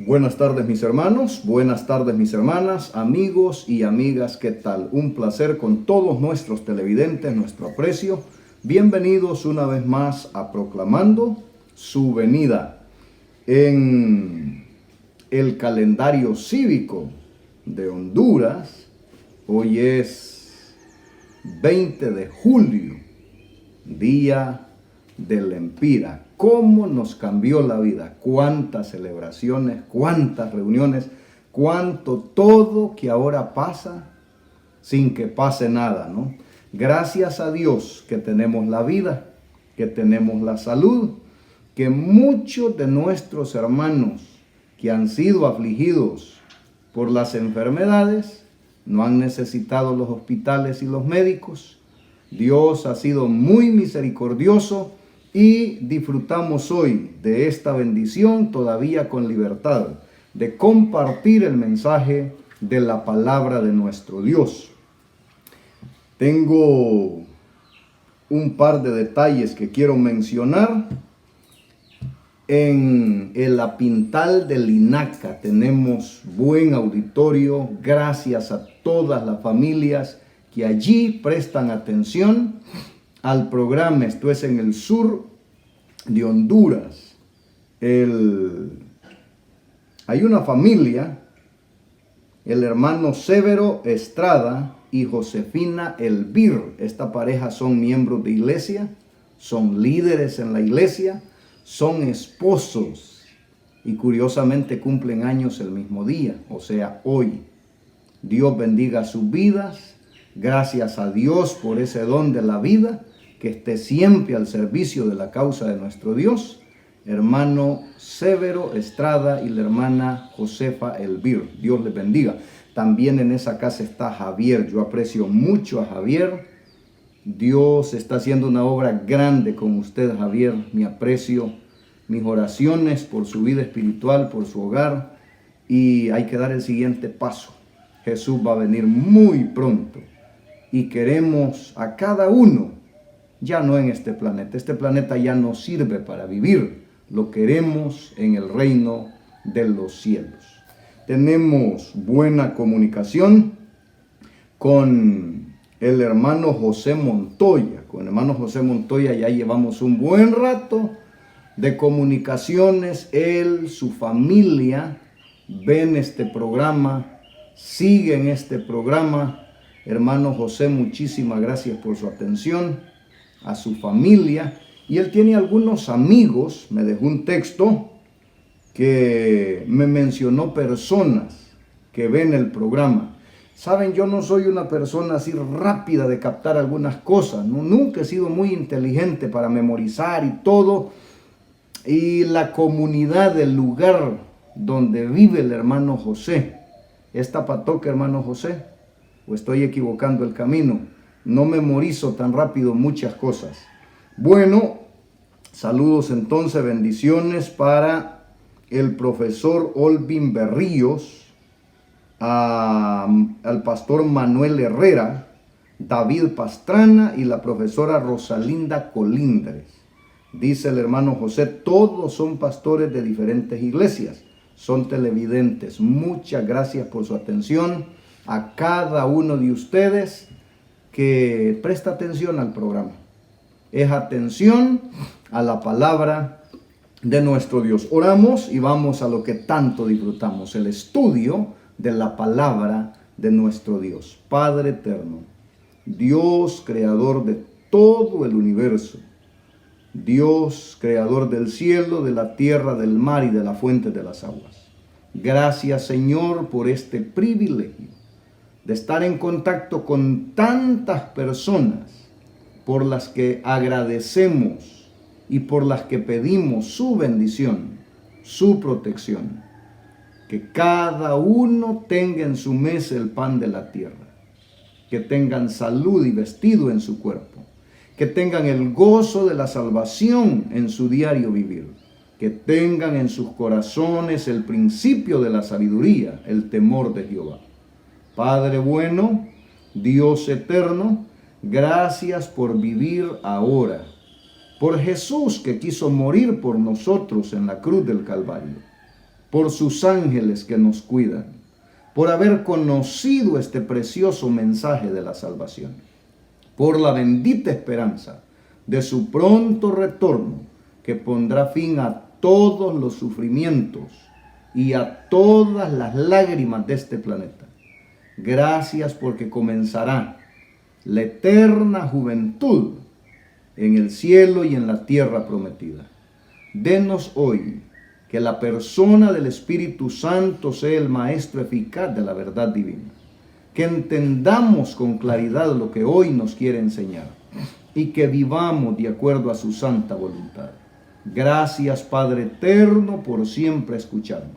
Buenas tardes mis hermanos, buenas tardes mis hermanas, amigos y amigas, ¿qué tal? Un placer con todos nuestros televidentes, nuestro aprecio. Bienvenidos una vez más a Proclamando su venida. En el calendario cívico de Honduras, hoy es 20 de julio, día del Empira. ¿Cómo nos cambió la vida? Cuántas celebraciones, cuántas reuniones, cuánto todo que ahora pasa sin que pase nada, ¿no? Gracias a Dios que tenemos la vida, que tenemos la salud, que muchos de nuestros hermanos que han sido afligidos por las enfermedades no han necesitado los hospitales y los médicos. Dios ha sido muy misericordioso y disfrutamos hoy de esta bendición todavía con libertad de compartir el mensaje de la palabra de nuestro Dios. Tengo un par de detalles que quiero mencionar. En el Apintal de Linaca tenemos buen auditorio, gracias a todas las familias que allí prestan atención al programa. Esto es en el sur de Honduras. Hay una familia, el hermano Severo Estrada y Josefina Elvir. Esta pareja son miembros de iglesia, son líderes en la iglesia, son esposos y curiosamente cumplen años el mismo día, o sea, hoy. Dios bendiga sus vidas. Gracias a Dios por ese don de la vida, que esté siempre al servicio de la causa de nuestro Dios. Hermano Severo Estrada y la hermana Josefa Elvir. Dios les bendiga. También en esa casa está Javier. Yo aprecio mucho a Javier. Dios está haciendo una obra grande con usted, Javier. Mi aprecio, mis oraciones por su vida espiritual, por su hogar. Y hay que dar el siguiente paso. Jesús va a venir muy pronto. Y queremos a cada uno, ya no en este planeta ya no sirve para vivir, lo queremos en el reino de los cielos. Tenemos buena comunicación con el hermano José Montoya. Con el hermano José Montoya ya llevamos un buen rato de comunicaciones. Él, su familia, ven este programa, siguen este programa. Hermano José, muchísimas gracias por su atención, a su familia. Y él tiene algunos amigos, me dejó un texto que me mencionó personas que ven el programa. Saben, yo no soy una persona así rápida de captar algunas cosas, ¿no? Nunca he sido muy inteligente para memorizar y todo. Y la comunidad del lugar donde vive el hermano José, ¿es Tapatoca, hermano José? ¿O estoy equivocando el camino? No memorizo tan rápido muchas cosas. Bueno, saludos entonces, bendiciones para el profesor Olvin Berríos, al pastor Manuel Herrera, David Pastrana y la profesora Rosalinda Colindres. Dice el hermano José, todos son pastores de diferentes iglesias, son televidentes. Muchas gracias por su atención. A cada uno de ustedes que presta atención al programa. Es atención a la palabra de nuestro Dios. Oramos y vamos a lo que tanto disfrutamos, el estudio de la palabra de nuestro Dios. Padre eterno, Dios creador de todo el universo, Dios creador del cielo, de la tierra, del mar y de la fuente de las aguas. Gracias, Señor, por este privilegio de estar en contacto con tantas personas por las que agradecemos y por las que pedimos su bendición, su protección. Que cada uno tenga en su mesa el pan de la tierra, que tengan salud y vestido en su cuerpo, que tengan el gozo de la salvación en su diario vivir, que tengan en sus corazones el principio de la sabiduría, el temor de Jehová. Padre bueno, Dios eterno, gracias por vivir ahora, por Jesús que quiso morir por nosotros en la cruz del Calvario. por sus ángeles que nos cuidan, por haber conocido este precioso mensaje de la salvación, por la bendita esperanza de su pronto retorno, que pondrá fin a todos los sufrimientos y a todas las lágrimas de este planeta. Gracias porque comenzará la eterna juventud en el cielo y en la tierra prometida. Denos hoy que la persona del Espíritu Santo sea el maestro eficaz de la verdad divina. Que entendamos con claridad lo que hoy nos quiere enseñar y que vivamos de acuerdo a su santa voluntad. Gracias, Padre eterno, por siempre escucharnos.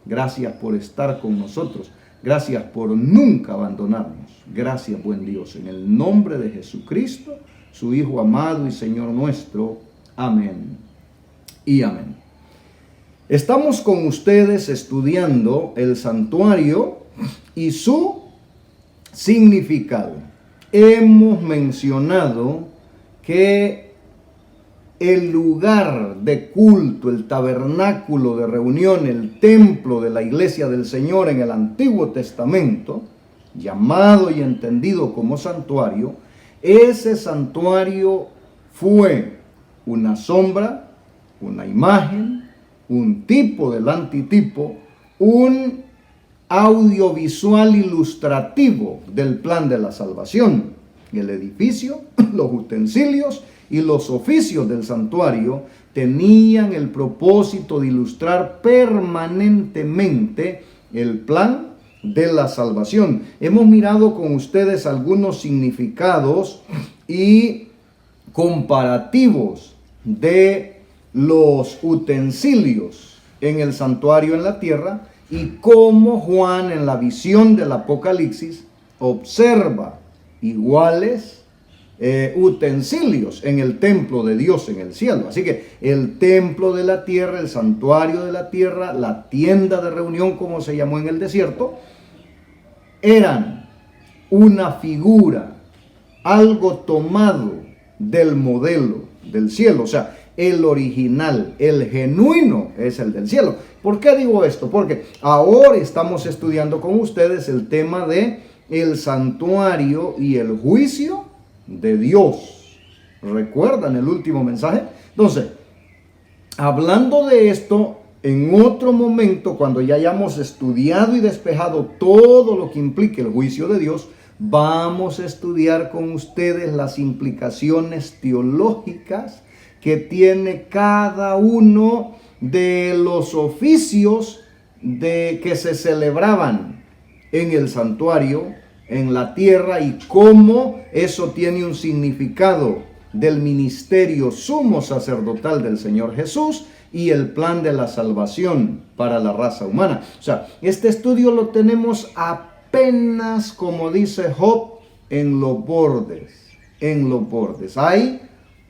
Gracias por estar con nosotros. Gracias por nunca abandonarnos. Gracias, buen Dios, en el nombre de Jesucristo, su Hijo amado y Señor nuestro. Amén y amén. Estamos con ustedes estudiando el santuario y su significado. Hemos mencionado que el lugar de culto, el tabernáculo de reunión, el templo de la iglesia del Señor en el Antiguo Testamento, llamado y entendido como santuario, ese santuario fue una sombra, una imagen, un tipo del antitipo, un audiovisual ilustrativo del plan de la salvación. El edificio, los utensilios y los oficios del santuario tenían el propósito de ilustrar permanentemente el plan de la salvación. Hemos mirado con ustedes algunos significados y comparativos de los utensilios en el santuario en la tierra y cómo Juan en la visión del Apocalipsis observa iguales utensilios en el templo de Dios en el cielo. Así que el templo de la tierra, el santuario de la tierra, la tienda de reunión, como se llamó en el desierto, eran una figura, algo tomado del modelo del cielo. O sea, el original, el genuino es el del cielo. ¿Por qué digo esto? Porque ahora estamos estudiando con ustedes el tema de el santuario y el juicio de Dios. ¿Recuerdan el último mensaje? Entonces, hablando de esto, en otro momento, cuando ya hayamos estudiado y despejado todo lo que implica el juicio de Dios, vamos a estudiar con ustedes las implicaciones teológicas que tiene cada uno de los oficios que se celebraban en el santuario, en la tierra, y cómo eso tiene un significado del ministerio sumo sacerdotal del Señor Jesús y el plan de la salvación para la raza humana. O sea, este estudio lo tenemos apenas, como dice Job, en los bordes. En los bordes. Hay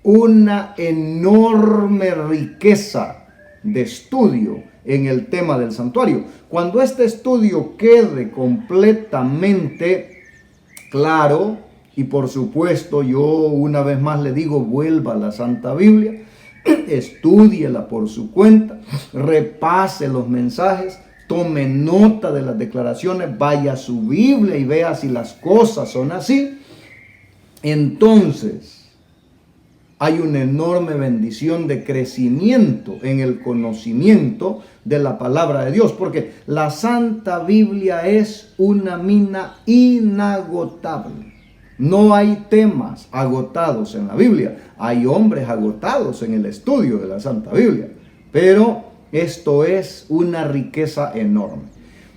una enorme riqueza de estudio en el tema del santuario. Cuando este estudio quede completamente claro, y por supuesto yo una vez más le digo, vuelva a la Santa Biblia, estúdiela por su cuenta, repase los mensajes, tome nota de las declaraciones, vaya a su Biblia y vea si las cosas son así. Entonces hay una enorme bendición de crecimiento en el conocimiento de la palabra de Dios, porque la Santa Biblia es una mina inagotable. No hay temas agotados en la Biblia. Hay hombres agotados en el estudio de la Santa Biblia, pero esto es una riqueza enorme.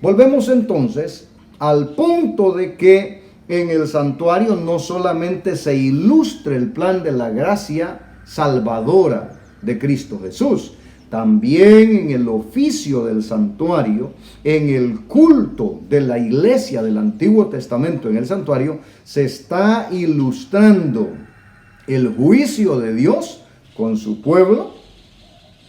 Volvemos entonces al punto de que en el santuario no solamente se ilustre el plan de la gracia salvadora de Cristo Jesús, también en el oficio del santuario, en el culto de la iglesia del Antiguo Testamento en el santuario, se está ilustrando el juicio de Dios con su pueblo,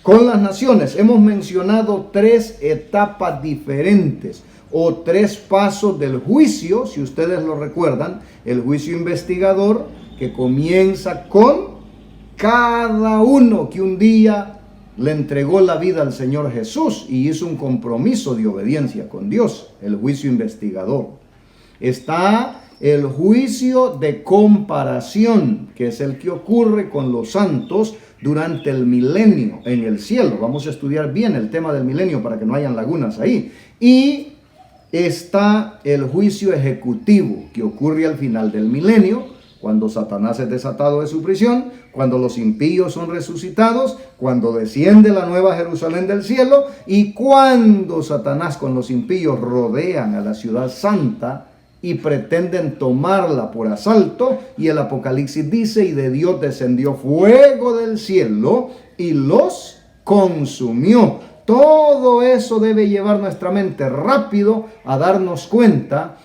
con las naciones. Hemos mencionado 3 etapas diferentes o 3 pasos del juicio, si ustedes lo recuerdan. El juicio investigador, que comienza con cada uno que un día le entregó la vida al Señor Jesús y hizo un compromiso de obediencia con Dios, el juicio investigador. Está el juicio de comparación, que es el que ocurre con los santos durante el milenio en el cielo. Vamos a estudiar bien el tema del milenio para que no hayan lagunas ahí. Y está el juicio ejecutivo, que ocurre al final del milenio, cuando Satanás es desatado de su prisión, cuando los impíos son resucitados, cuando desciende la nueva Jerusalén del cielo y cuando Satanás con los impíos rodean a la ciudad santa y pretenden tomarla por asalto. Y el Apocalipsis dice: y de Dios descendió fuego del cielo y los consumió. Todo eso debe llevar nuestra mente rápido a darnos cuenta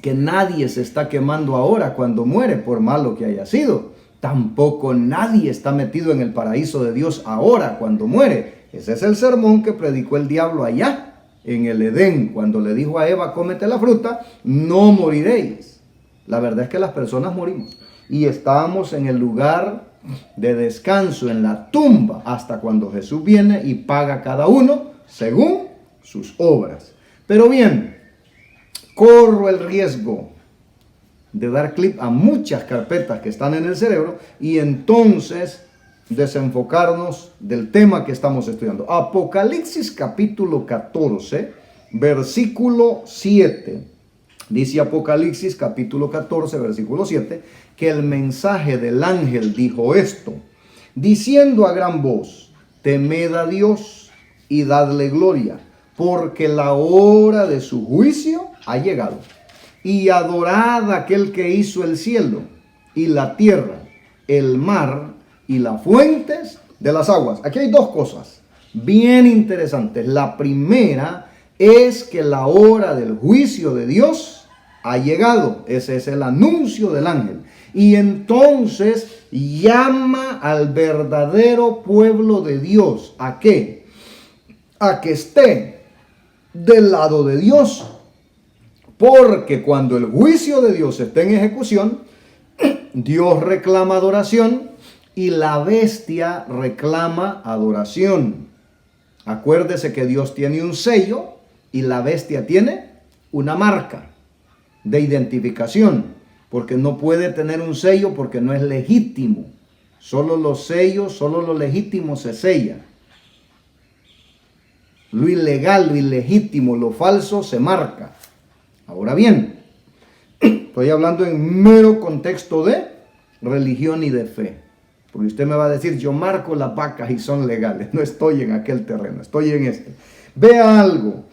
que nadie se está quemando ahora cuando muere, por malo que haya sido. Tampoco nadie está metido en el paraíso de Dios ahora cuando muere. Ese es el sermón que predicó el diablo allá en el Edén, cuando le dijo a Eva: cómete la fruta, no moriréis. La verdad es que las personas morimos y estábamos en el lugar de descanso, en la tumba, hasta cuando Jesús viene y paga a cada uno según sus obras. Pero bien, corro el riesgo de dar clic a muchas carpetas que están en el cerebro y entonces desenfocarnos del tema que estamos estudiando. Apocalipsis capítulo 14, versículo 7. Dice Apocalipsis capítulo 14, versículo 7, que el mensaje del ángel dijo esto, diciendo a gran voz: temed a Dios y dadle gloria, porque la hora de su juicio ha llegado. Y adorad a aquel que hizo el cielo y la tierra, el mar y las fuentes de las aguas. Aquí hay dos cosas bien interesantes. La primera es que la hora del juicio de Dios ha llegado. Ese es el anuncio del ángel. Y entonces llama al verdadero pueblo de Dios. ¿A qué? A que esté del lado de Dios. Porque cuando el juicio de Dios esté en ejecución, Dios reclama adoración y la bestia reclama adoración. Acuérdese que Dios tiene un sello y la bestia tiene una marca de identificación, porque no puede tener un sello porque no es legítimo. Solo los sellos, solo lo legítimo se sella. Lo ilegal, lo ilegítimo, lo falso se marca. Ahora bien, estoy hablando en mero contexto de religión y de fe. Porque usted me va a decir: yo marco las vacas y son legales. No estoy en aquel terreno, estoy en este. Vea algo.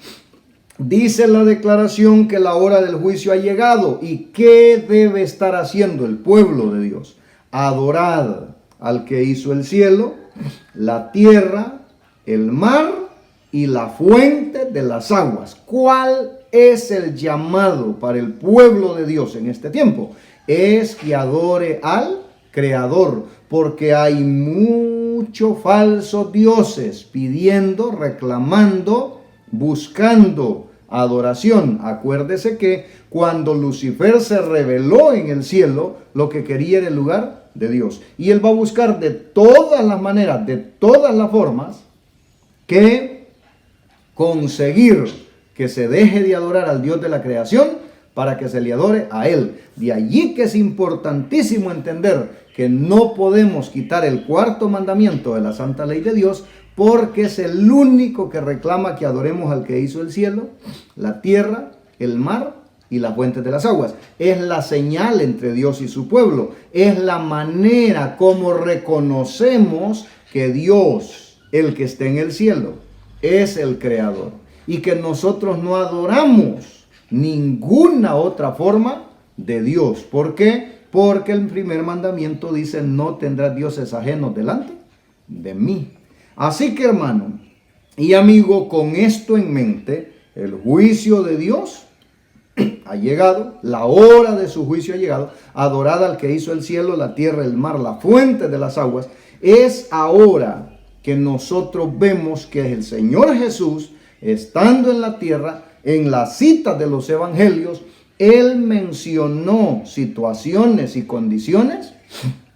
Dice la declaración que la hora del juicio ha llegado. ¿Y qué debe estar haciendo el pueblo de Dios? Adorad al que hizo el cielo, la tierra, el mar y la fuente de las aguas. ¿Cuál es el llamado para el pueblo de Dios en este tiempo? Es que adore al Creador, porque hay muchos falsos dioses pidiendo, reclamando, buscando adoración. Acuérdese que cuando Lucifer se rebeló en el cielo, lo que quería era el lugar de Dios. Y él va a buscar de todas las maneras, de todas las formas, que conseguir que se deje de adorar al Dios de la creación para que se le adore a Él. De allí que es importantísimo entender que no podemos quitar el cuarto mandamiento de la santa ley de Dios, porque es el único que reclama que adoremos al que hizo el cielo, la tierra, el mar y las fuentes de las aguas. Es la señal entre Dios y su pueblo. Es la manera como reconocemos que Dios, el que está en el cielo, es el creador. Y que nosotros no adoramos ninguna otra forma de Dios. ¿Por qué? Porque el primer mandamiento dice: no tendrás dioses ajenos delante de mí. Así que, hermano y amigo, con esto en mente, el juicio de Dios ha llegado, la hora de su juicio ha llegado. Adorad al que hizo el cielo, la tierra, el mar, la fuente de las aguas. Es ahora que nosotros vemos que el Señor Jesús, estando en la tierra, en las citas de los evangelios, Él mencionó situaciones y condiciones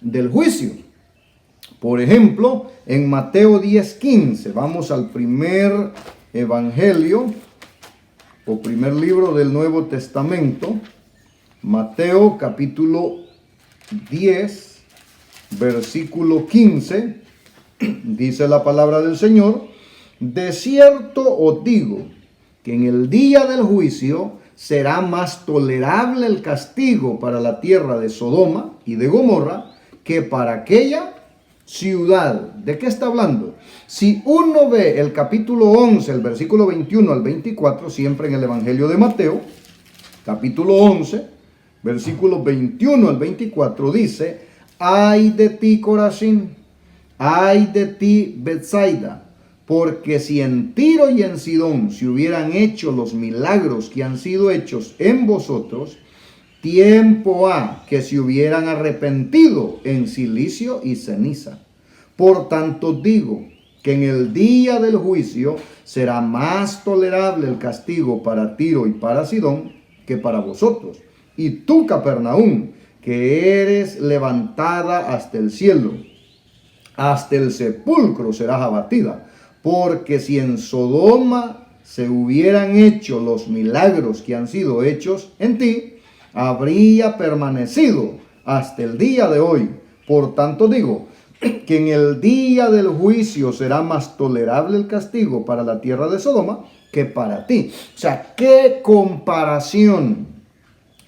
del juicio. Por ejemplo, en Mateo 10:15, vamos al primer evangelio o primer libro del Nuevo Testamento, Mateo capítulo 10, versículo 15, dice la palabra del Señor: de cierto os digo que en el día del juicio será más tolerable el castigo para la tierra de Sodoma y de Gomorra que para aquella ciudad. ¿De qué está hablando? Si uno ve el capítulo 11, el versículo 21 al 24, siempre en el Evangelio de Mateo, capítulo 11, versículos 21 al 24, dice: ay de ti, Corazín, ay de ti, Betsaida, porque si en Tiro y en Sidón se hubieran hecho los milagros que han sido hechos en vosotros, tiempo ha que se hubieran arrepentido en cilicio y ceniza. Por tanto digo que en el día del juicio será más tolerable el castigo para Tiro y para Sidón que para vosotros. Y tú, Capernaum, que eres levantada hasta el cielo, hasta el sepulcro serás abatida. Porque si en Sodoma se hubieran hecho los milagros que han sido hechos en ti, habría permanecido hasta el día de hoy. Por tanto digo que en el día del juicio será más tolerable el castigo para la tierra de Sodoma que para ti. O sea, ¿qué comparación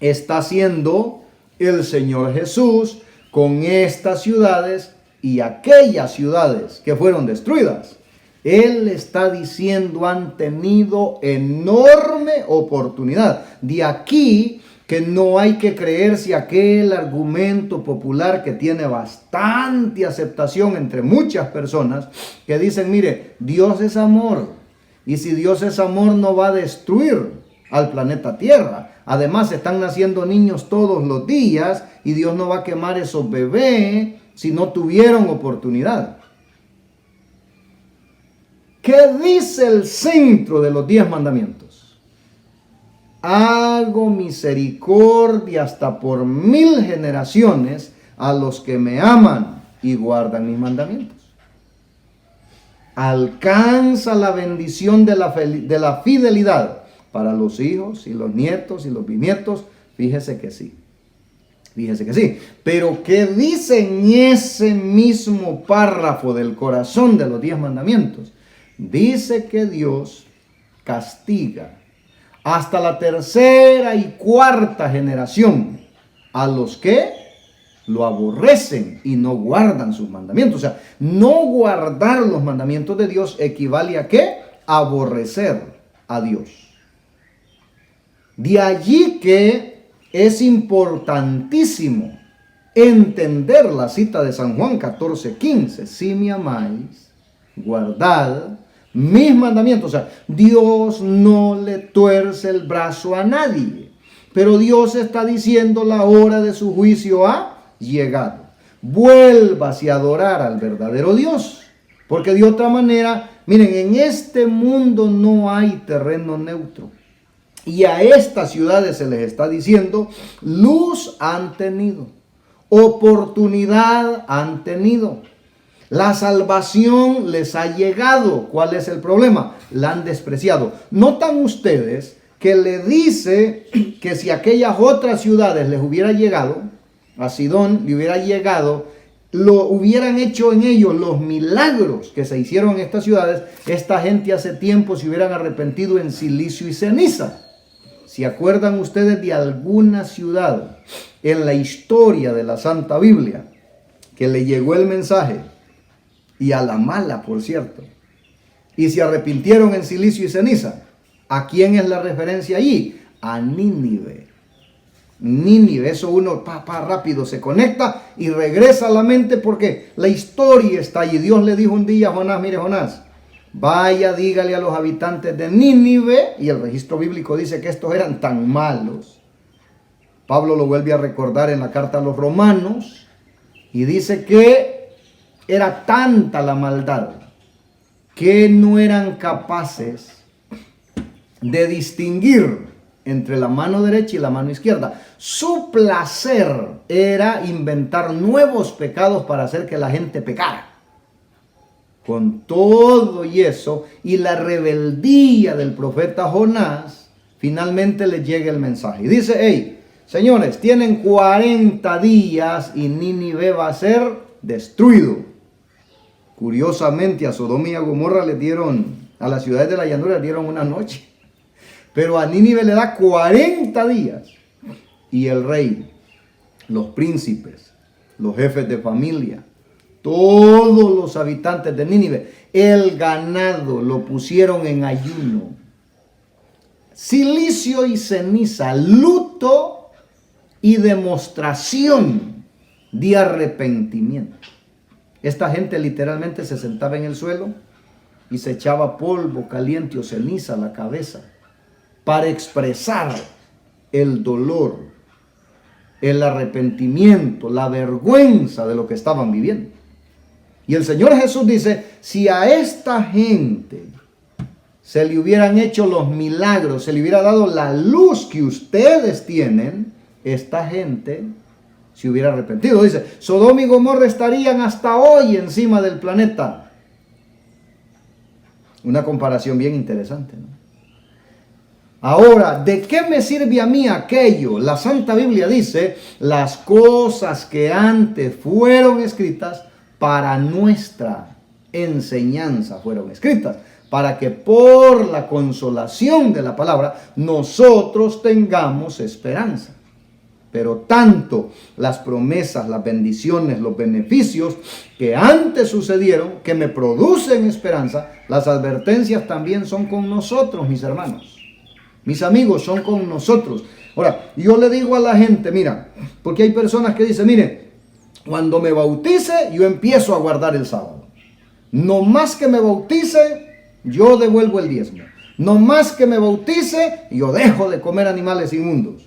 está haciendo el Señor Jesús con estas ciudades y aquellas ciudades que fueron destruidas? Él está diciendo, han tenido enorme oportunidad. De aquí que no hay que creerse aquel argumento popular que tiene bastante aceptación entre muchas personas, que dicen, mire, Dios es amor. Y si Dios es amor, no va a destruir al planeta Tierra. Además, están naciendo niños todos los días y Dios no va a quemar esos bebés si no tuvieron oportunidad. ¿Qué dice el centro de los 10 mandamientos? Hago misericordia hasta por 1000 generaciones a los que me aman y guardan mis mandamientos. Alcanza la bendición de la fidelidad para los hijos y los nietos y los bisnietos. Fíjese que sí. Fíjese que sí. Pero ¿qué dice en ese mismo párrafo del corazón de los 10 mandamientos? Dice que Dios castiga hasta la tercera y cuarta generación a los que lo aborrecen y no guardan sus mandamientos. O sea, no guardar los mandamientos de Dios equivale a ¿qué? Aborrecer a Dios. De allí que es importantísimo entender la cita de San Juan 14:15. Si me amáis, guardad mis mandamientos. O sea, Dios no le tuerce el brazo a nadie. Pero Dios está diciendo, la hora de su juicio ha llegado. Vuélvase a adorar al verdadero Dios. Porque de otra manera, miren, en este mundo no hay terreno neutro. Y a estas ciudades se les está diciendo, luz han tenido, oportunidad han tenido. La salvación les ha llegado. ¿Cuál es el problema? La han despreciado. ¿Notan ustedes que le dice que si aquellas otras ciudades les hubiera llegado, a Sidón le hubiera llegado, lo hubieran hecho en ellos los milagros que se hicieron en estas ciudades, esta gente hace tiempo se hubieran arrepentido en cilicio y ceniza? ¿Se acuerdan ustedes de alguna ciudad en la historia de la Santa Biblia que le llegó el mensaje? Y a la mala, por cierto. Y se arrepintieron en cilicio y ceniza. ¿A quién es la referencia allí? A Nínive. Nínive, eso uno rápido se conecta y regresa a la mente porque la historia está allí. Dios le dijo un día a Jonás, mire Jonás, vaya, dígale a los habitantes de Nínive, y el registro bíblico dice que estos eran tan malos. Pablo lo vuelve a recordar en la carta a los romanos y dice que era tanta la maldad que no eran capaces de distinguir entre la mano derecha y la mano izquierda. Su placer era inventar nuevos pecados para hacer que la gente pecara. Con todo y eso, y la rebeldía del profeta Jonás, finalmente le llega el mensaje. Y dice, hey, señores, tienen 40 días y Nínive va a ser destruido. Curiosamente, a Sodoma y a Gomorra le dieron, a las ciudades de la llanura le dieron una noche. Pero a Nínive le da 40 días. Y el rey, los príncipes, los jefes de familia, todos los habitantes de Nínive, el ganado lo pusieron en ayuno. Silicio y ceniza, luto y demostración de arrepentimiento. Esta gente literalmente se sentaba en el suelo y se echaba polvo caliente o ceniza a la cabeza para expresar el dolor, el arrepentimiento, la vergüenza de lo que estaban viviendo. Y el Señor Jesús dice, si a esta gente se le hubieran hecho los milagros, se le hubiera dado la luz que ustedes tienen, esta gente se hubiera arrepentido. Dice, Sodoma y Gomorra estarían hasta hoy encima del planeta. Una comparación bien interesante, ¿no? Ahora, ¿de qué me sirve a mí aquello? La Santa Biblia dice, las cosas que antes fueron escritas para nuestra enseñanza fueron escritas, para que por la consolación de la palabra nosotros tengamos esperanza. Pero tanto las promesas, las bendiciones, los beneficios que antes sucedieron, que me producen esperanza, las advertencias también son con nosotros, mis hermanos. Mis amigos, son con nosotros. Ahora, yo le digo a la gente, mira, porque hay personas que dicen, mire, cuando me bautice, yo empiezo a guardar el sábado. No más que me bautice, yo devuelvo el diezmo. No más que me bautice, yo dejo de comer animales inmundos.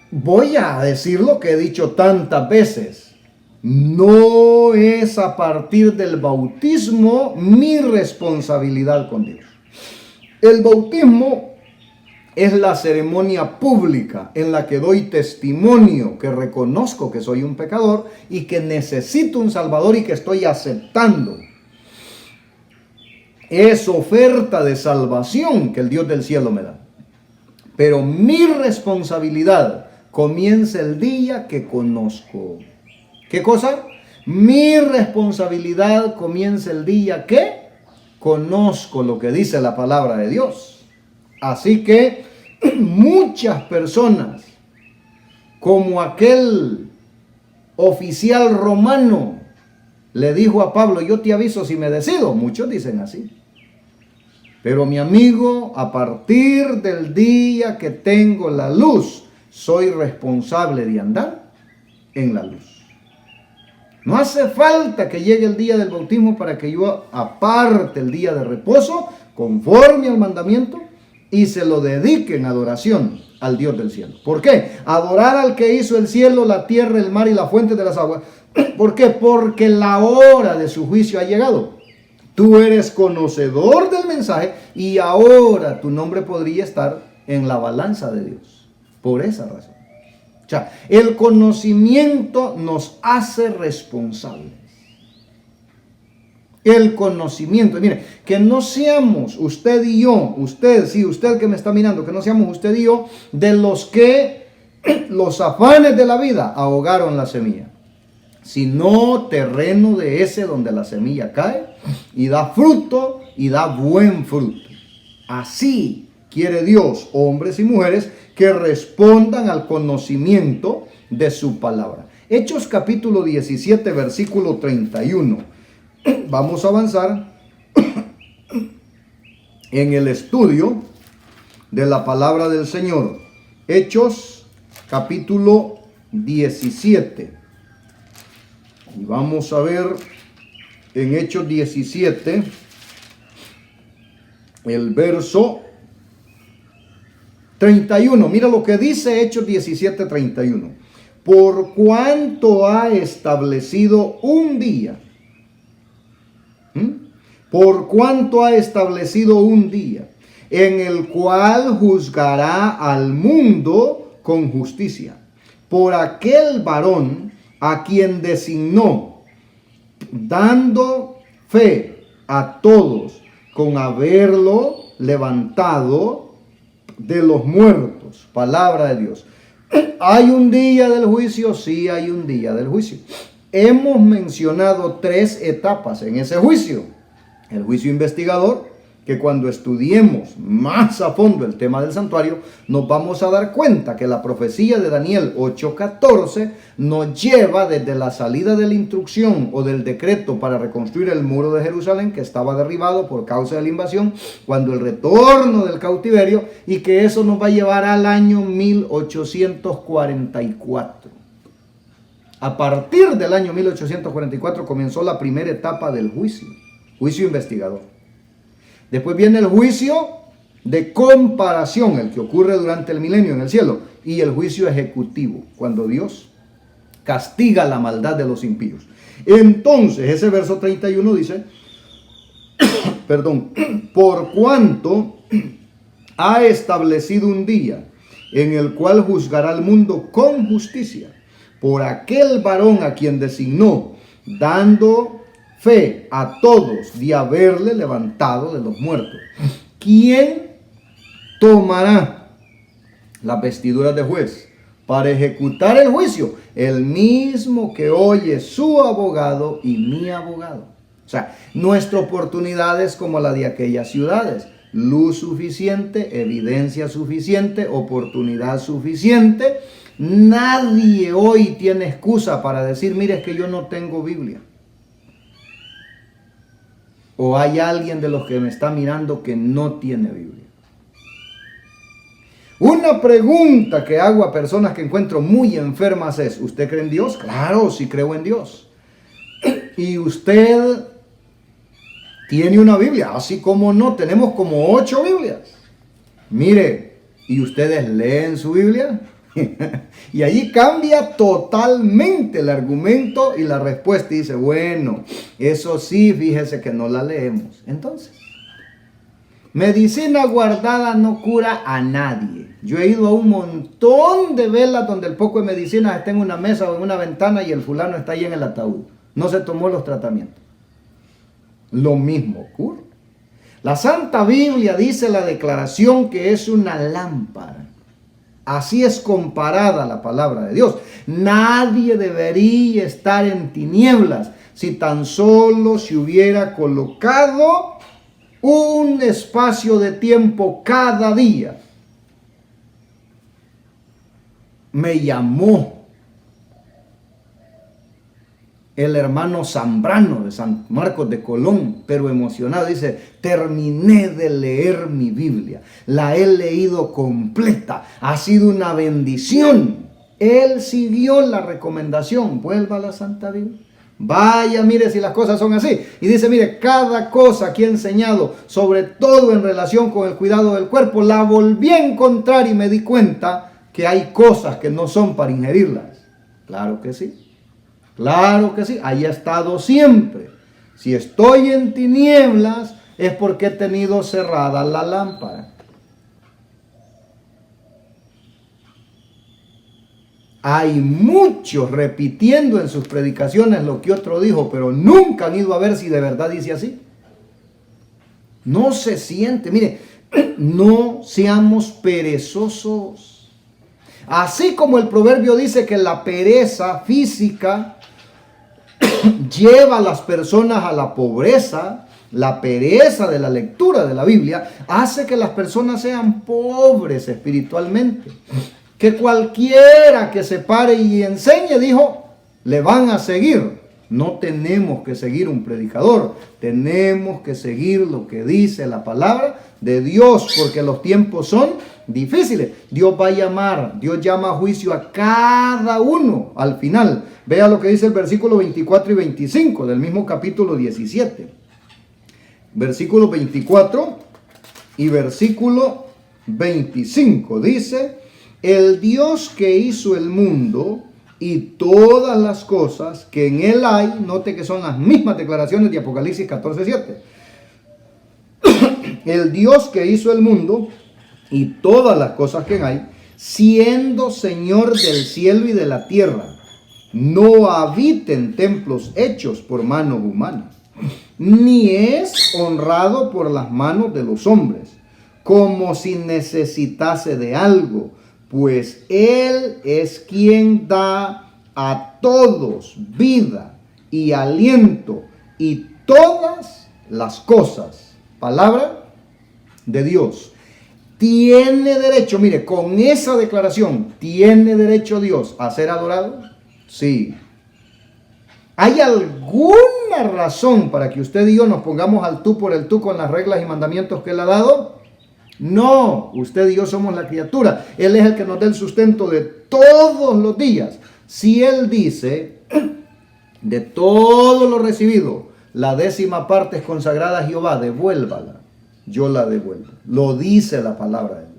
Voy a decir lo que he dicho tantas veces. No es a partir del bautismo mi responsabilidad con Dios. El bautismo es la ceremonia pública en la que doy testimonio, que reconozco que soy un pecador y que necesito un Salvador y que estoy aceptando. Es oferta de salvación que el Dios del cielo me da. Pero mi responsabilidad comienza el día que conozco. ¿Qué cosa? Mi responsabilidad comienza el día que conozco lo que dice la palabra de Dios. Así que muchas personas, como aquel oficial romano le dijo a Pablo, yo te aviso si me decido. Muchos dicen así. Pero mi amigo, a partir del día que tengo la luz, soy responsable de andar en la luz. No hace falta que llegue el día del bautismo para que yo aparte el día de reposo, conforme al mandamiento, y se lo dedique en adoración al Dios del cielo. ¿Por qué? Adorar al que hizo el cielo, la tierra, el mar y la fuente de las aguas. ¿Por qué? Porque la hora de su juicio ha llegado. Tú eres conocedor del mensaje y ahora tu nombre podría estar en la balanza de Dios. Por esa razón. O sea, el conocimiento nos hace responsables. El conocimiento. Mire, que no seamos usted y yo, usted que me está mirando, que no seamos usted y yo de los que los afanes de la vida ahogaron la semilla. Sino terreno de ese donde la semilla cae y da fruto y da buen fruto. Así quiere Dios, hombres y mujeres, que respondan al conocimiento de su palabra. Hechos capítulo 17, versículo 31. Vamos a avanzar en el estudio de la palabra del Señor. Hechos capítulo 17. Y vamos a ver en Hechos 17, el verso 31. Mira lo que dice Hechos 17, 31. Por cuanto ha establecido un día. Por cuanto ha establecido un día en el cual juzgará al mundo con justicia, por aquel varón a quien designó, dando fe a todos con haberlo levantado de los muertos. Palabra de Dios. ¿Hay un día del juicio? Sí, hay un día del juicio. Hemos mencionado 3 etapas en ese juicio. El juicio investigador, que cuando estudiemos más a fondo el tema del santuario, nos vamos a dar cuenta que la profecía de Daniel 8:14 nos lleva desde la salida de la instrucción o del decreto para reconstruir el muro de Jerusalén, que estaba derribado por causa de la invasión, cuando el retorno del cautiverio, y que eso nos va a llevar al año 1844. A partir del año 1844 comenzó la primera etapa del juicio investigador. Después viene el juicio de comparación, el que ocurre durante el milenio en el cielo, y el juicio ejecutivo, cuando Dios castiga la maldad de los impíos. Entonces, ese verso 31 dice, por cuanto ha establecido un día en el cual juzgará al mundo con justicia, por aquel varón a quien designó, dando fe a todos de haberle levantado de los muertos. ¿Quién tomará las vestiduras de juez para ejecutar el juicio? El mismo que hoy es su abogado y mi abogado. O sea, nuestra oportunidad es como la de aquellas ciudades. Luz suficiente, evidencia suficiente, oportunidad suficiente. Nadie hoy tiene excusa para decir, mire, es que yo no tengo Biblia. ¿O hay alguien de los que me está mirando que no tiene Biblia? Una pregunta que hago a personas que encuentro muy enfermas es, ¿usted cree en Dios? Claro, sí creo en Dios. ¿Y usted tiene una Biblia? Así como no, tenemos como 8 Biblias. Mire, ¿y ustedes leen su Biblia? Y allí cambia totalmente el argumento y la respuesta. Y dice, bueno, eso sí, fíjese que no la leemos. Entonces, medicina guardada no cura a nadie. Yo he ido a un montón de velas donde el poco de medicina está en una mesa o en una ventana y el fulano está ahí en el ataúd. No se tomó los tratamientos. Lo mismo ocurre. La Santa Biblia dice la declaración que es una lámpara. Así es comparada la palabra de Dios. Nadie debería estar en tinieblas si tan solo se hubiera colocado un espacio de tiempo cada día. Me llamó el hermano Zambrano de San Marcos de Colón, pero emocionado, dice, terminé de leer mi Biblia, la he leído completa, ha sido una bendición. Él siguió la recomendación, vuelva a la Santa Biblia. Vaya, mire si las cosas son así. Y dice, mire, cada cosa que he enseñado, sobre todo en relación con el cuidado del cuerpo, la volví a encontrar y me di cuenta que hay cosas que no son para ingerirlas. Claro que sí. Claro que sí, ahí ha estado siempre. Si estoy en tinieblas es porque he tenido cerrada la lámpara. Hay muchos repitiendo en sus predicaciones lo que otro dijo, pero nunca han ido a ver si de verdad dice así. No se siente, mire, no seamos perezosos. Así como el proverbio dice que la pereza física lleva a las personas a la pobreza, la pereza de la lectura de la Biblia hace que las personas sean pobres espiritualmente. Que cualquiera que se pare y enseñe, dijo, le van a seguir. No tenemos que seguir un predicador, tenemos que seguir lo que dice la palabra de Dios, porque los tiempos son difíciles. Dios va a llamar, Dios llama a juicio a cada uno al final. Vea lo que dice el versículo 24 y 25 del mismo capítulo 17. Versículo 24 y versículo 25 dice, el Dios que hizo el mundo y todas las cosas que en él hay, note que son las mismas declaraciones de Apocalipsis 14:7. el Dios que hizo el mundo y todas las cosas que hay, siendo Señor del cielo y de la tierra, no habita en templos hechos por manos humanas, ni es honrado por las manos de los hombres, como si necesitase de algo, pues Él es quien da a todos vida y aliento y todas las cosas. Palabra de Dios. ¿Tiene derecho, mire, con esa declaración, tiene derecho Dios a ser adorado? Sí. ¿Hay alguna razón para que usted y yo nos pongamos al tú por el tú con las reglas y mandamientos que Él ha dado? No, usted y yo somos la criatura. Él es el que nos da el sustento de todos los días. Si Él dice, de todo lo recibido, la 10ª parte es consagrada a Jehová, devuélvala, yo la devuelvo. Lo dice la palabra de Dios.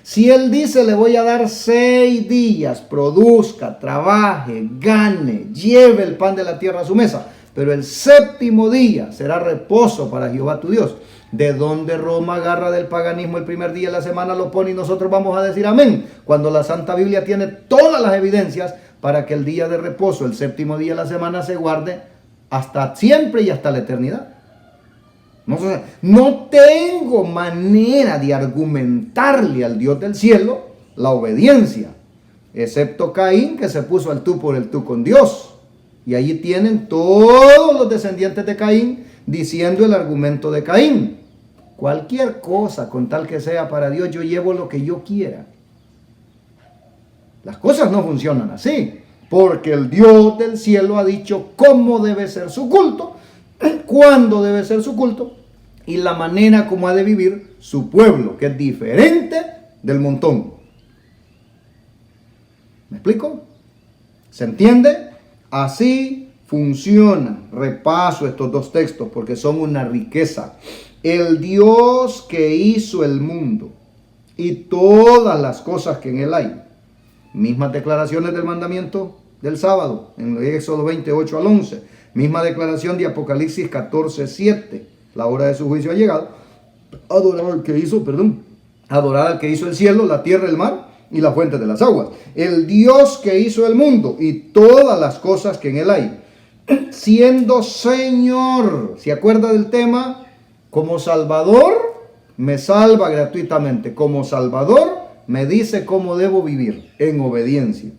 Si Él dice, le voy a dar 6 días, produzca, trabaje, gane, lleve el pan de la tierra a su mesa, pero el 7º día será reposo para Jehová tu Dios. ¿De dónde Roma agarra del paganismo el primer día de la semana, lo pone y nosotros vamos a decir amén? Cuando la Santa Biblia tiene todas las evidencias para que el día de reposo, el 7º día de la semana, se guarde hasta siempre y hasta la eternidad. No tengo manera de argumentarle al Dios del cielo la obediencia, excepto Caín, que se puso al tú por el tú con Dios. Y allí tienen todos los descendientes de Caín diciendo el argumento de Caín. Cualquier cosa con tal que sea para Dios, yo llevo lo que yo quiera. Las cosas no funcionan así, porque el Dios del cielo ha dicho cómo debe ser su culto, cuándo debe ser su culto y la manera como ha de vivir su pueblo, que es diferente del montón. ¿Me explico? ¿Se entiende? Así funciona. Repaso estos 2 textos porque son una riqueza. El Dios que hizo el mundo y todas las cosas que en él hay. Mismas declaraciones del mandamiento del sábado, en Éxodo 28 al 11. Misma declaración de Apocalipsis 14, 7. La hora de su juicio ha llegado. Adorar al que hizo, adorar al que hizo el cielo, la tierra, el mar y la fuente de las aguas. El Dios que hizo el mundo y todas las cosas que en él hay. Siendo Señor, ¿se acuerda del tema? Como Salvador, me salva gratuitamente. Como Salvador, me dice cómo debo vivir en obediencia.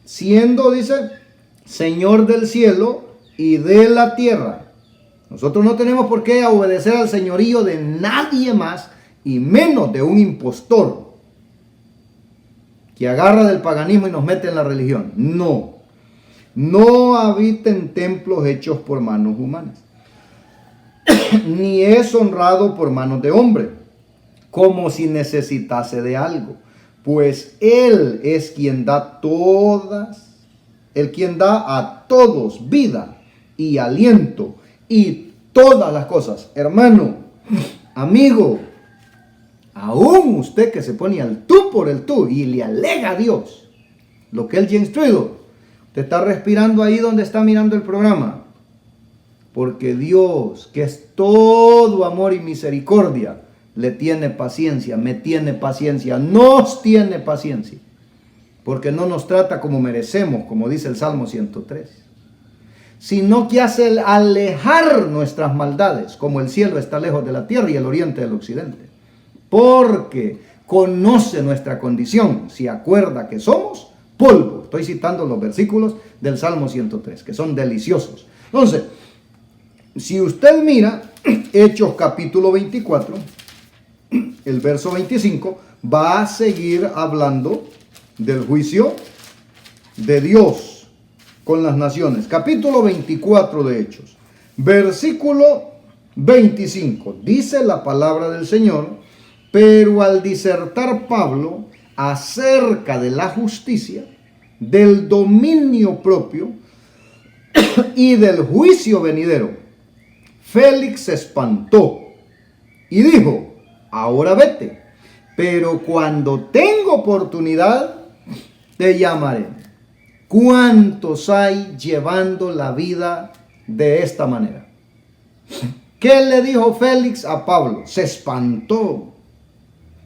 Siendo, dice, Señor del cielo y de la tierra. Nosotros no tenemos por qué obedecer al señorío de nadie más y menos de un impostor que agarra del paganismo y nos mete en la religión. No. No habita en templos hechos por manos humanas, ni es honrado por manos de hombre, como si necesitase de algo, pues Él es quien da a todos vida y aliento y todas las cosas. Hermano, amigo, aún usted que se pone al tú por el tú y le alega a Dios lo que él ya instruido, te está respirando ahí donde está mirando el programa. Porque Dios, que es todo amor y misericordia, le tiene paciencia, me tiene paciencia, nos tiene paciencia. Porque no nos trata como merecemos, como dice el Salmo 103. Sino que hace alejar nuestras maldades, como el cielo está lejos de la tierra y el oriente del occidente. Porque conoce nuestra condición, se acuerda que somos polvo. Estoy citando los versículos del Salmo 103, que son deliciosos. Entonces, si usted mira Hechos capítulo 24, el verso 25, va a seguir hablando del juicio de Dios con las naciones. Capítulo 24 de Hechos, versículo 25, dice la palabra del Señor: pero al disertar Pablo acerca de la justicia, del dominio propio y del juicio venidero, Félix se espantó y dijo: ahora vete, pero cuando tengo oportunidad te llamaré. ¿Cuántos hay llevando la vida de esta manera? ¿Qué le dijo Félix a Pablo? Se espantó.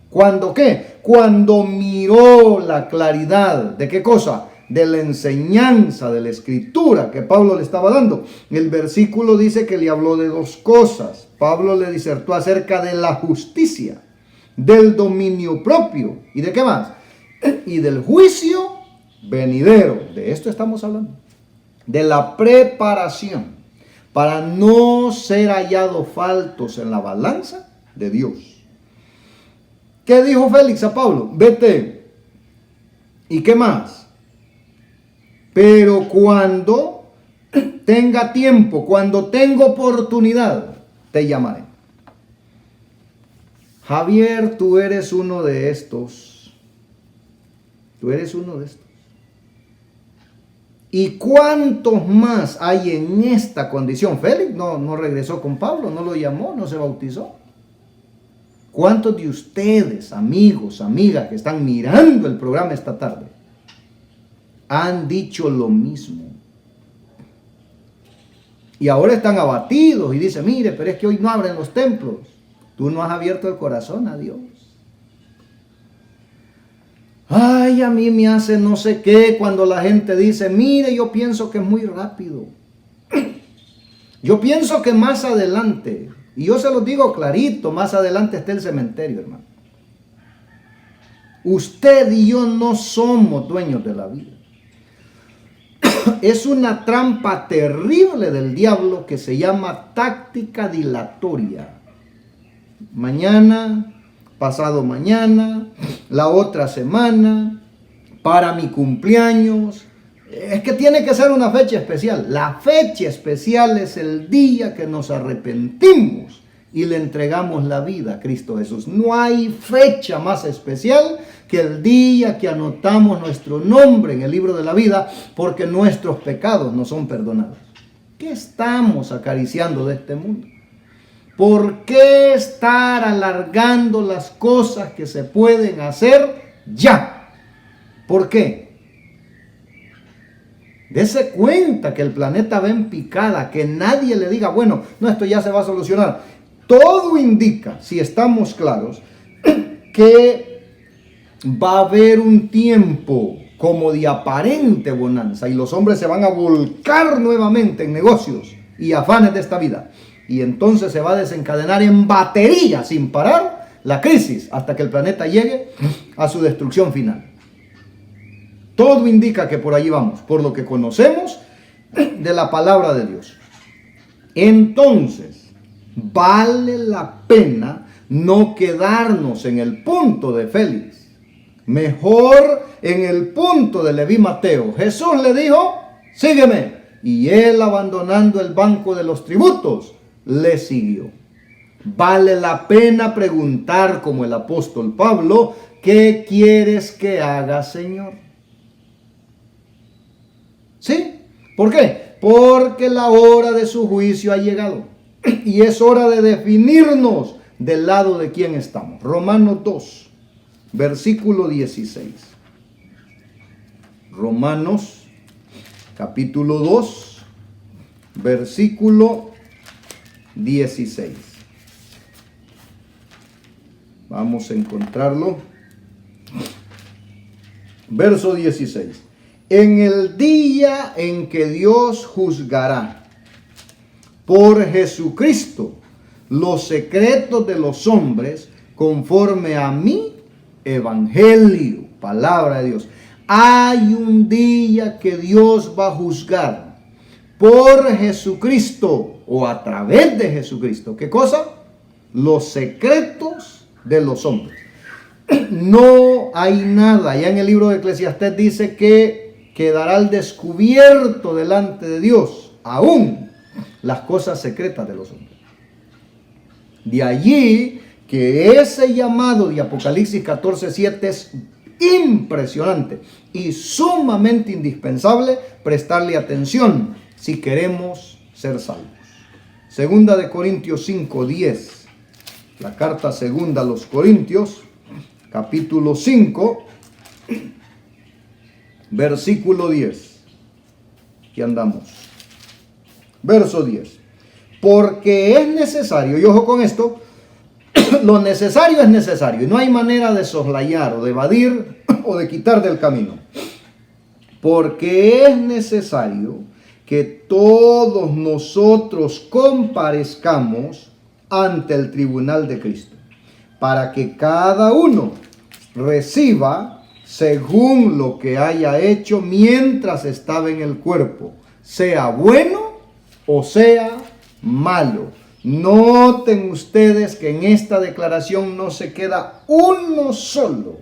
¿Cuándo qué? Cuando miró la claridad. ¿De qué cosa? De la enseñanza, de la escritura que Pablo le estaba dando. El versículo dice que le habló de dos cosas. Pablo le disertó acerca de la justicia, del dominio propio. ¿Y de qué más? Y del juicio venidero. De esto estamos hablando. De la preparación para no ser hallados faltos en la balanza de Dios. ¿Qué dijo Félix a Pablo? Vete. ¿Y qué más? Pero cuando tenga tiempo, cuando tenga oportunidad, te llamaré. Javier, tú eres uno de estos. Tú eres uno de estos. ¿Y cuántos más hay en esta condición? Félix no regresó con Pablo, no lo llamó, no se bautizó. ¿Cuántos de ustedes, amigos, amigas, que están mirando el programa esta tarde, han dicho lo mismo? Y ahora están abatidos y dicen, mire, pero es que hoy no abren los templos. Tú no has abierto el corazón a Dios. Ay, a mí me hace no sé qué cuando la gente dice, mire, yo pienso que es muy rápido. Yo pienso que más adelante, y yo se los digo clarito, más adelante está el cementerio, hermano. Usted y yo no somos dueños de la vida. Es una trampa terrible del diablo que se llama táctica dilatoria. Mañana, pasado mañana, la otra semana, para mi cumpleaños. Es que tiene que ser una fecha especial. La fecha especial es el día que nos arrepentimos y le entregamos la vida a Cristo Jesús. No hay fecha más especial que el día que anotamos nuestro nombre en el libro de la vida, porque nuestros pecados no son perdonados. ¿Qué estamos acariciando de este mundo? ¿Por qué estar alargando las cosas que se pueden hacer ya? ¿Por qué? Dese cuenta que el planeta va en picada, que nadie le diga, bueno, no, esto ya se va a solucionar. Todo indica, si estamos claros, que va a haber un tiempo como de aparente bonanza y los hombres se van a volcar nuevamente en negocios y afanes de esta vida. Y entonces se va a desencadenar en batería sin parar la crisis hasta que el planeta llegue a su destrucción final. Todo indica que por allí vamos, por lo que conocemos de la palabra de Dios. Entonces, vale la pena no quedarnos en el punto de Félix. Mejor en el punto de Leví Mateo. Jesús le dijo, sígueme. Y él, abandonando el banco de los tributos, le siguió. Vale la pena preguntar, como el apóstol Pablo, ¿qué quieres que haga, Señor? ¿Sí? ¿Por qué? Porque la hora de su juicio ha llegado. Y es hora de definirnos del lado de quién estamos. Romanos 2, versículo 16. Romanos, capítulo 2, versículo 16. Vamos a encontrarlo. Verso 16. En el día en que Dios juzgará por Jesucristo los secretos de los hombres conforme a mi evangelio, palabra de Dios. Hay un día que Dios va a juzgar por Jesucristo o a través de Jesucristo. ¿Qué cosa? Los secretos de los hombres. No hay nada. Ya en el libro de Eclesiastés dice que quedará al descubierto delante de Dios aún las cosas secretas de los hombres. De allí que ese llamado de Apocalipsis 14:7 es impresionante y sumamente indispensable prestarle atención si queremos ser salvos. Segunda de Corintios 5:10, la carta segunda a los Corintios, capítulo 5, versículo 10. Aquí andamos. Verso 10. porque es necesario, y ojo con esto, lo necesario es necesario, y no hay manera de soslayar o de evadir o de quitar del camino. Porque es necesario que todos nosotros comparezcamos ante el tribunal de Cristo, para que cada uno reciba según lo que haya hecho mientras estaba en el cuerpo, sea bueno o sea malo. Noten ustedes que en esta declaración no se queda uno solo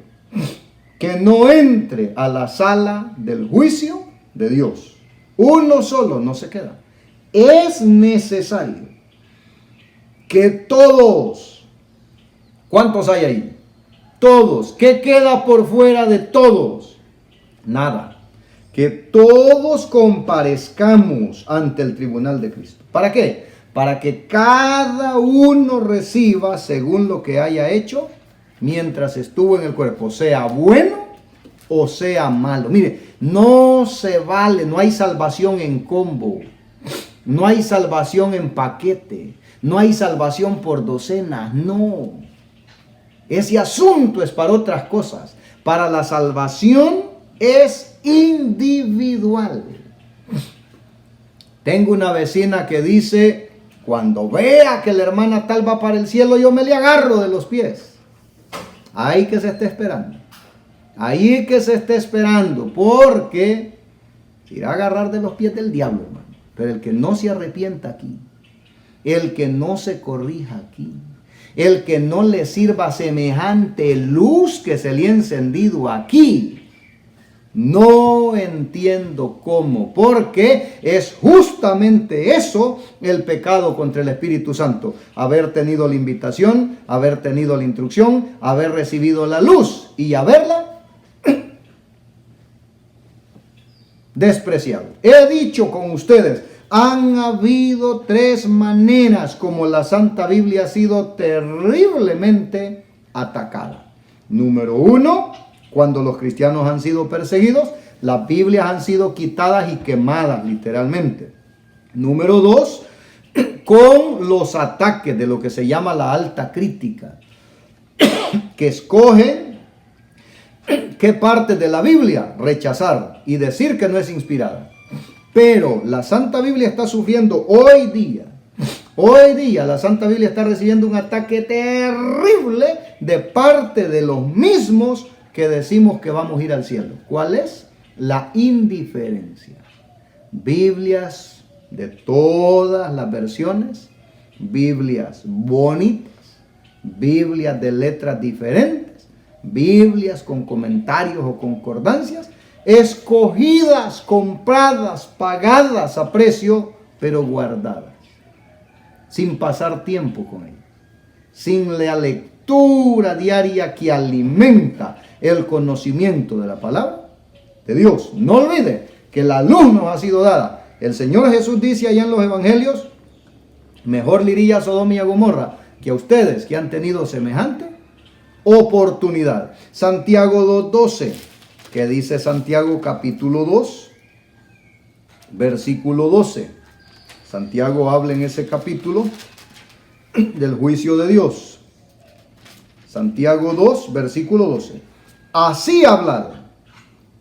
que no entre a la sala del juicio de Dios. Uno solo no se queda. Es necesario que todos, ¿cuántos hay ahí? Todos. ¿Qué queda por fuera de todos? Nada. Que todos comparezcamos ante el tribunal de Cristo. ¿Para qué? Para que cada uno reciba según lo que haya hecho mientras estuvo en el cuerpo, sea bueno o sea malo. Mire, no se vale, no hay salvación en combo, no hay salvación en paquete, no hay salvación por docenas, no. Ese asunto es para otras cosas. Para la salvación es individual. Tengo una vecina que dice, cuando vea que la hermana tal va para el cielo, yo me le agarro de los pies. Ahí que se esté esperando. Ahí que se esté esperando. Porque se irá a agarrar de los pies del diablo, hermano. Pero el que no se arrepienta aquí, el que no se corrija aquí, el que no le sirva semejante luz que se le ha encendido aquí, no entiendo cómo, porque es justamente eso el pecado contra el Espíritu Santo. Haber tenido la invitación, haber tenido la instrucción, haber recibido la luz y haberla despreciado. He dicho con ustedes, han habido 3 maneras como la Santa Biblia ha sido terriblemente atacada. Número 1, cuando los cristianos han sido perseguidos, las Biblias han sido quitadas y quemadas literalmente. Número 2, con los ataques de lo que se llama la alta crítica, que escogen qué parte de la Biblia rechazar y decir que no es inspirada. Pero la Santa Biblia está sufriendo hoy día la Santa Biblia está recibiendo un ataque terrible de parte de los mismos que decimos que vamos a ir al cielo. ¿Cuál es? La indiferencia. Biblias de todas las versiones, Biblias bonitas, Biblias de letras diferentes, Biblias con comentarios o concordancias, escogidas, compradas, pagadas a precio, pero guardadas, sin pasar tiempo con ellas, sin la lectura diaria que alimenta el conocimiento de la palabra de Dios. No olvide que la luz nos ha sido dada. El Señor Jesús dice allá en los evangelios, mejor le iría a Sodoma y a Gomorra que a ustedes que han tenido semejante oportunidad. Santiago 2:12, que dice Santiago capítulo 2, versículo 12. Santiago habla en ese capítulo del juicio de Dios. Santiago 2, versículo 12. Así hablad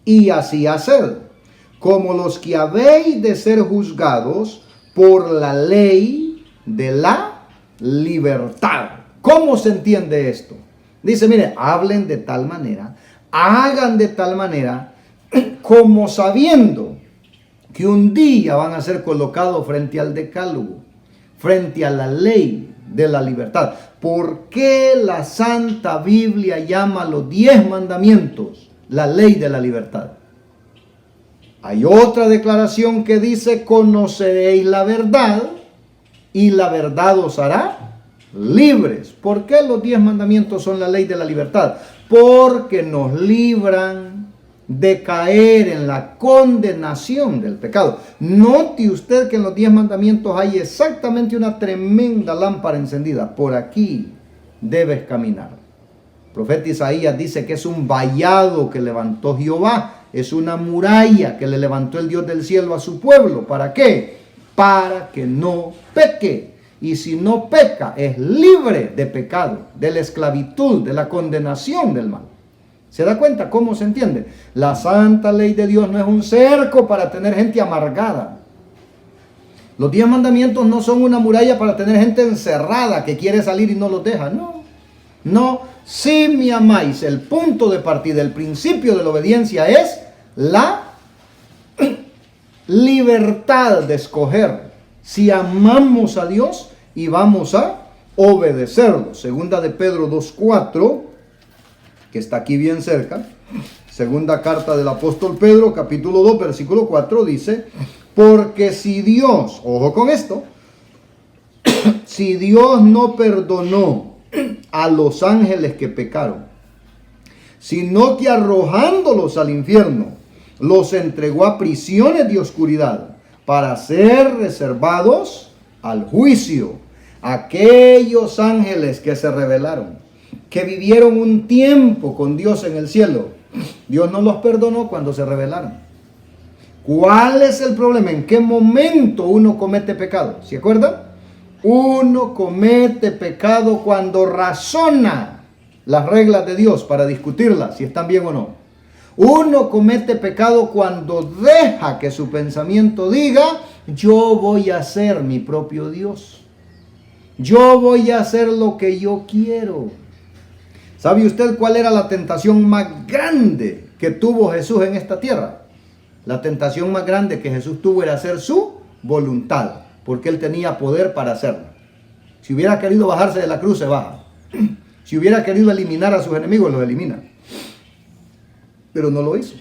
y así haced, como los que habéis de ser juzgados por la ley de la libertad. ¿Cómo se entiende esto? Dice, mire, hablen de tal manera, hagan de tal manera, como sabiendo que un día van a ser colocados frente al decálogo, frente a la ley de la libertad. ¿Por qué la Santa Biblia llama los 10 mandamientos la ley de la libertad? Hay otra declaración que dice, conoceréis la verdad y la verdad os hará libres. ¿Por qué los 10 mandamientos son la ley de la libertad? Porque nos libran de caer en la condenación del pecado. Note usted que en los 10 mandamientos hay exactamente una tremenda lámpara encendida. Por aquí debes caminar. El profeta Isaías dice que es un vallado que levantó Jehová, es una muralla que le levantó el Dios del cielo a su pueblo. ¿Para qué? para que no peque. Y si no peca, es libre de pecado, de la esclavitud, de la condenación del mal. ¿Se da cuenta cómo se entiende? La santa ley de Dios no es un cerco para tener gente amargada. Los 10 mandamientos no son una muralla para tener gente encerrada que quiere salir y no los deja. No, no. Si me amáis, el punto de partida, el principio de la obediencia es la libertad de escoger si amamos a Dios y vamos a obedecerlo. Segunda de Pedro 2:4, que está aquí bien cerca. Segunda carta del apóstol Pedro, capítulo 2, versículo 4, dice: porque si Dios, ojo con esto, si Dios no perdonó a los ángeles que pecaron, sino que arrojándolos al infierno, los entregó a prisiones de oscuridad para ser reservados al juicio. Aquellos ángeles que se rebelaron, que vivieron un tiempo con Dios en el cielo, Dios no los perdonó cuando se rebelaron. ¿Cuál es el problema? ¿En qué momento uno comete pecado? ¿Se acuerdan? Uno comete pecado cuando razona las reglas de Dios para discutirlas, si están bien o no. Uno comete pecado cuando deja que su pensamiento diga: yo voy a ser mi propio Dios. Yo voy a hacer lo que yo quiero. ¿Sabe usted cuál era la tentación más grande que tuvo Jesús en esta tierra? La tentación más grande que Jesús tuvo era hacer su voluntad, porque Él tenía poder para hacerlo. Si hubiera querido bajarse de la cruz, se baja. Si hubiera querido eliminar a sus enemigos, los elimina. Pero no lo hizo,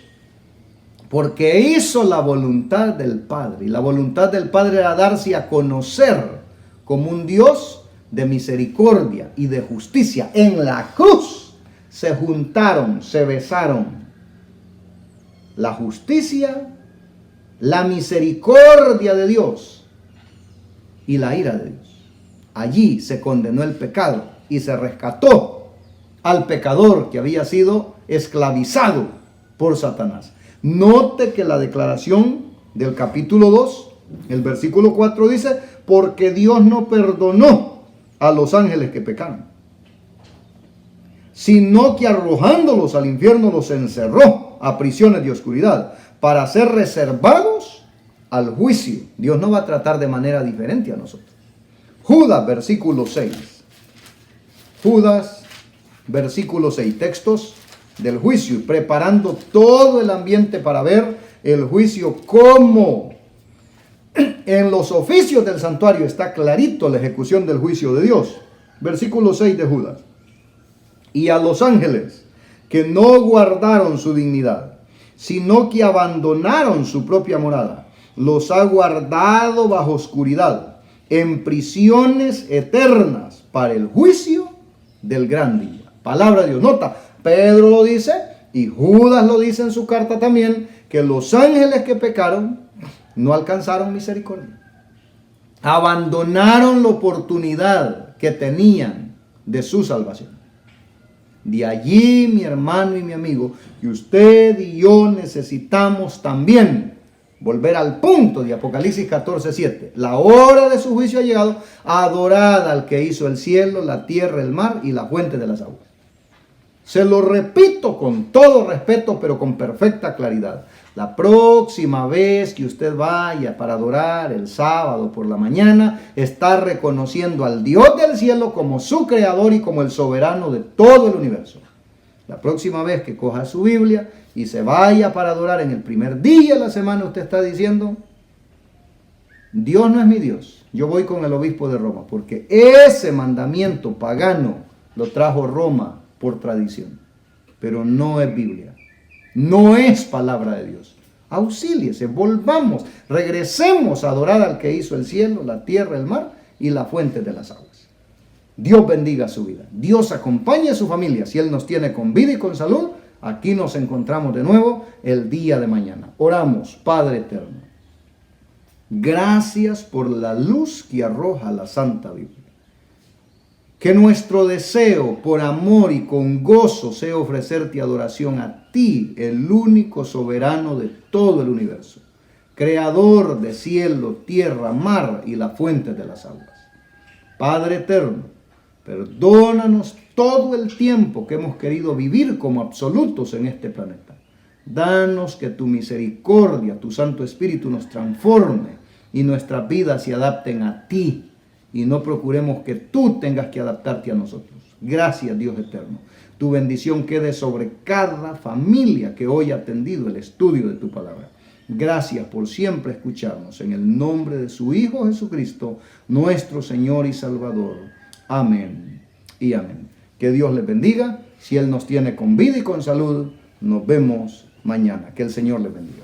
porque hizo la voluntad del Padre. Y la voluntad del Padre era darse a conocer como un Dios de misericordia y de justicia. En la cruz se juntaron, se besaron la justicia, la misericordia de Dios y la ira de Dios. Allí se condenó el pecado y se rescató al pecador que había sido esclavizado por Satanás. Note que la declaración del capítulo 2, el versículo 4 dice: porque Dios no perdonó a los ángeles que pecaron, sino que arrojándolos al infierno los encerró a prisiones de oscuridad para ser reservados al juicio. Dios no va a tratar de manera diferente a nosotros. Judas, versículo 6. Judas, versículo 6. Textos del juicio, preparando todo el ambiente para ver el juicio. Como en los oficios del santuario está clarito la ejecución del juicio de Dios. Versículo 6 de Judas: y a los ángeles que no guardaron su dignidad, sino que abandonaron su propia morada, los ha guardado bajo oscuridad, en prisiones eternas, para el juicio del gran día. Palabra de Dios. Nota, Pedro lo dice y Judas lo dice en su carta también, que los ángeles que pecaron no alcanzaron misericordia. Abandonaron la oportunidad que tenían de su salvación. De allí, mi hermano y mi amigo, que usted y yo necesitamos también volver al punto de Apocalipsis 14:7. La hora de su juicio ha llegado. Adorad al que hizo el cielo, la tierra, el mar y la fuente de las aguas. Se lo repito con todo respeto, pero con perfecta claridad. La próxima vez que usted vaya para adorar el sábado por la mañana, está reconociendo al Dios del cielo como su creador y como el soberano de todo el universo. La próxima vez que coja su Biblia y se vaya para adorar en el primer día de la semana, usted está diciendo: Dios no es mi Dios, yo voy con el obispo de Roma, porque ese mandamiento pagano lo trajo Roma por tradición, pero no es Biblia. No es palabra de Dios. Auxíliese, volvamos, regresemos a adorar al que hizo el cielo, la tierra, el mar y la fuente de las aguas. Dios bendiga su vida. Dios acompañe a su familia. Si Él nos tiene con vida y con salud, aquí nos encontramos de nuevo el día de mañana. Oramos. Padre eterno, gracias por la luz que arroja la Santa Biblia. Que nuestro deseo por amor y con gozo sea ofrecerte adoración a ti, el único soberano de todo el universo. creador de cielo, tierra, mar y la fuente de las aguas. Padre eterno, perdónanos todo el tiempo que hemos querido vivir como absolutos en este planeta. Danos que tu misericordia, tu Santo Espíritu nos transforme y nuestras vidas se adapten a ti y no procuremos que tú tengas que adaptarte a nosotros. Gracias, Dios eterno. Tu bendición quede sobre cada familia que hoy ha atendido el estudio de tu palabra. Gracias por siempre escucharnos. En el nombre de su Hijo Jesucristo, nuestro Señor y Salvador. Amén y amén. Que Dios les bendiga. Si Él nos tiene con vida y con salud, nos vemos mañana. Que el Señor les bendiga.